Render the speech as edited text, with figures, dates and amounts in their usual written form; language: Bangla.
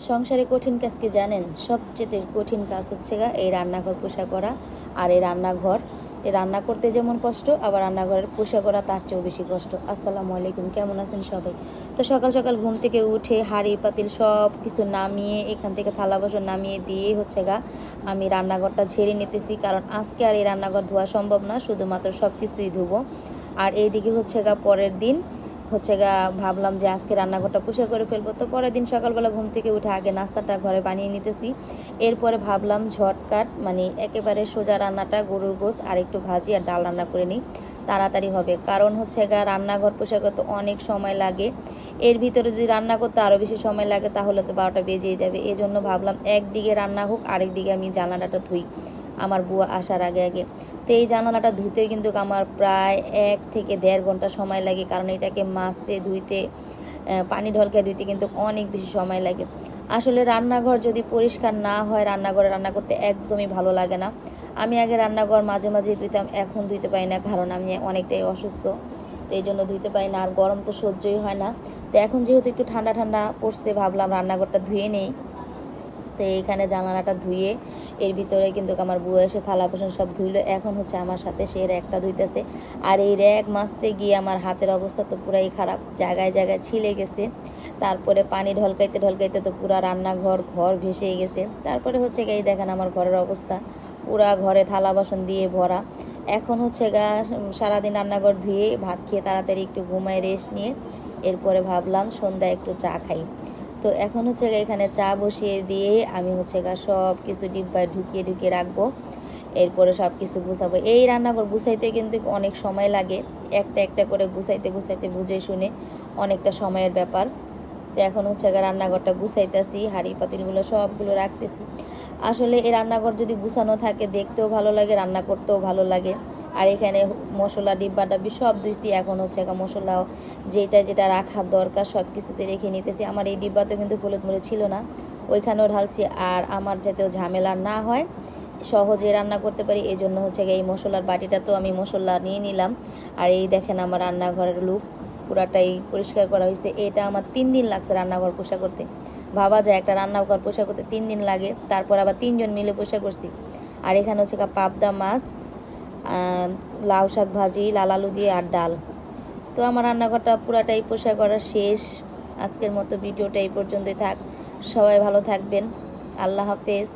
সংসারে কঠিন কাজ কি জানেন? সবচেয়ে কঠিন কাজ হচ্ছে এই রান্নাঘর পোষা করা। আর এই রান্না করতে যেমন কষ্ট, আবার রান্নাঘরের পোষা করা তার চেয়েও বেশি কষ্ট। আসসালামু আলাইকুম, কেমন আছেন সবাই? তো সকাল সকাল ঘুম থেকে উঠে হাঁড়ি পাতিল সব কিছু নামিয়ে, এখান থেকে থালা বাসন নামিয়ে দিয়ে আমি রান্নাঘরটা ঝেড়ে নিতেছি, কারণ আজকে আর এই রান্নাঘর ধোয়া সম্ভব না, শুধুমাত্র সব কিছুই ধুবো। আর এইদিকে পরের দিন ভাবলাম যে আজকে রান্নাঘরটা পরিষ্কার করে ফেলবো। তো পরের দিন সকালবেলা ঘুম থেকে উঠে আগে নাস্তাটা ঘরে বানিয়ে নিতেছি। এরপরে ভাবলাম ঝটকাট একেবারে সোজা রান্নাটা, গরুর গোশ আর একটু ভাজি আর ডাল রান্না করে নিই, তাড়াতাড়ি হবে। কারণ রান্নাঘর পরিষ্কার করতে অনেক সময় লাগে। এর ভিতরে যদি রান্না করতে আরও বেশি সময় লাগে তাহলে তো 12টা বেজেই যাবে। এই জন্য ভাবলাম একদিকে রান্না হোক, আরেকদিকে আমি জানালাটা ধুই আমার বুয়া আসার আগে আগে। তো এই জানালাটা ধুতে কিন্তু আমার প্রায় 1 থেকে 1.5 ঘন্টা সময় লাগে, কারণ এটাকে মাজতে ধুইতে পানি ঢলকে ধুইতে কিন্তু অনেক বেশি সময় লাগে। আসলে রান্নাঘর যদি পরিষ্কার না হয়, রান্নাঘরে রান্না করতে একদমই ভালো লাগে না। আমি আগে রান্নাঘর মাঝে মাঝে ধুইতাম, এখন ধুইতে পারি না, কারণ আমি অনেকটাই অসুস্থ, তো এই জন্য ধুইতে পারি না। আর গরম তো সহ্যই হয় না। তো এখন যেহেতু একটু ঠান্ডা ঠান্ডা পড়ছে, ভাবলাম রান্নাঘরটা ধুয়ে নেই। তো এইখানে জানালাটা ধুয়ে এর ভিতরে কিন্তু আমার বুয়া এসে থালা বাসন সব ধুইলো। এখন আমার সাথে সে র্যাকটা ধুইতেছে। আর এই র্যাক মাজতে গিয়ে আমার হাতের অবস্থা তো পুরাই খারাপ, জায়গায় জায়গায় ছিলে গেছে। তারপরে পানি ঢলকাইতে ঢলকাইতে তো পুরা রান্নাঘর ঘর ভেসে গেছে। তারপরে এই দেখেন আমার ঘরের অবস্থা, পুরা ঘরে থালা বাসন দিয়ে ভরা। এখন সারাদিন রান্নাঘর ধুয়ে ভাত খেয়ে তাড়াতাড়ি একটু ঘুমায় রেস্ট নিয়ে এরপরে ভাবলাম সন্ধ্যায় একটু চা খাই। তো এখন এখানে চা বসিয়ে দিয়ে আমি সব কিছু ডিব্বায় ঢুকিয়ে ঢুকিয়ে রাখবো। এরপরে সব কিছু গুছাবো। এই রান্নাঘর গুছাইতে কিন্তু অনেক সময় লাগে, একটা একটা করে গুছাইতে গুছাইতে বুঝে শুনে অনেকটা সময়ের ব্যাপার। তো এখন রান্নাঘরটা গুছাইতেছি, হাঁড়ি পাতিলগুলো সবগুলো রাখতেছি। আসলে এই রান্নাঘর যদি গুছানো থাকে দেখতেও ভালো লাগে, রান্না করতেও ভালো লাগে। আর এখানে মশলা ডিব্বা ডাব্বি সব ধুইছি। এখন মশলা যেটা যেটা রাখার দরকার সব কিছুতে রেখে নিতেছি। আমার এই ডিব্বাতে কিন্তু হলুদ মরিচ ছিল না, ওইখানেও ঢালছি। আর আমার যাতেও ঝামেলা না হয়, সহজে রান্না করতে পারি, এই জন্য এই মশলার বাটিটা তো আমি মশলা নিয়ে নিলাম। আর এই দেখেন আমার রান্নাঘরের লুক পুরাটাই পরিষ্কার করা হয়েছে। এটা আমার 3 দিন লাগছে রান্নাঘর পোষা করতে। ভাবা যায় একটা রান্নাঘর পোষা করতে 3 দিন লাগে, তারপর আবার 3 জন মিলে পোষা করছি। আর এখানে পাবদা মাছ, লাউ শাক ভাজি, লাল আলু দিয়ে আর ডাল। তো আমার রান্নাঘরটা পুরাটাই পোষা করা শেষ। আজকের মতো ভিডিওটা এই পর্যন্তই থাক। সবাই ভালো থাকবেন। আল্লাহ হাফেজ।